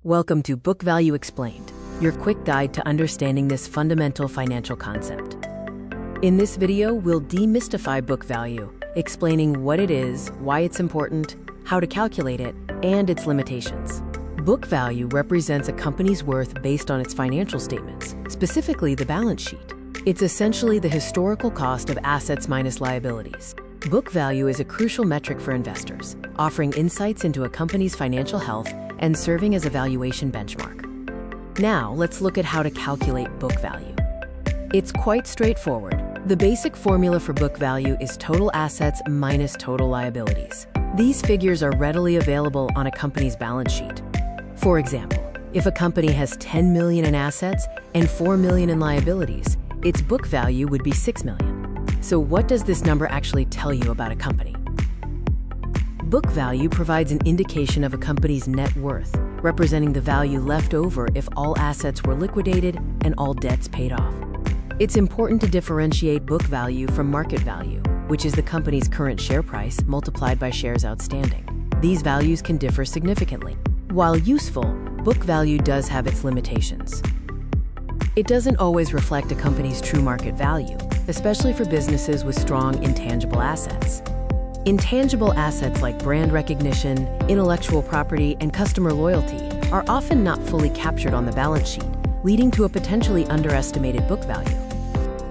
Welcome to Book Value Explained, your quick guide to understanding this fundamental financial concept. In this video, we'll demystify book value, explaining what it is, why it's important, how to calculate it, and its limitations. Book value represents a company's worth based on its financial statements, specifically the balance sheet. It's essentially the historical cost of assets minus liabilities. Book value is a crucial metric for investors, offering insights into a company's financial health and serving as a valuation benchmark. Now, let's look at how to calculate book value. It's quite straightforward. The basic formula for book value is total assets minus total liabilities. These figures are readily available on a company's balance sheet. For example, if a company has $10 million in assets and $4 million in liabilities, its book value would be $6 million. So what does this number actually tell you about a company? Book value provides an indication of a company's net worth, representing the value left over if all assets were liquidated and all debts paid off. It's important to differentiate book value from market value, which is the company's current share price multiplied by shares outstanding. These values can differ significantly. While useful, book value does have its limitations. It doesn't always reflect a company's true market value, especially for businesses with strong intangible assets. Intangible assets like brand recognition, intellectual property, and customer loyalty are often not fully captured on the balance sheet, leading to a potentially underestimated book value.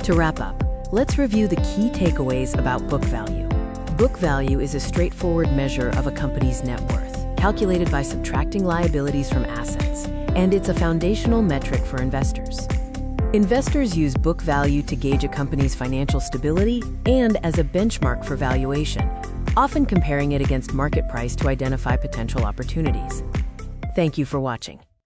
To wrap up, let's review the key takeaways about book value. Book value is a straightforward measure of a company's net worth, calculated by subtracting liabilities from assets, and it's a foundational metric for investors. Investors use book value to gauge a company's financial stability and as a benchmark for valuation, often comparing it against market price to identify potential opportunities. Thank you for watching.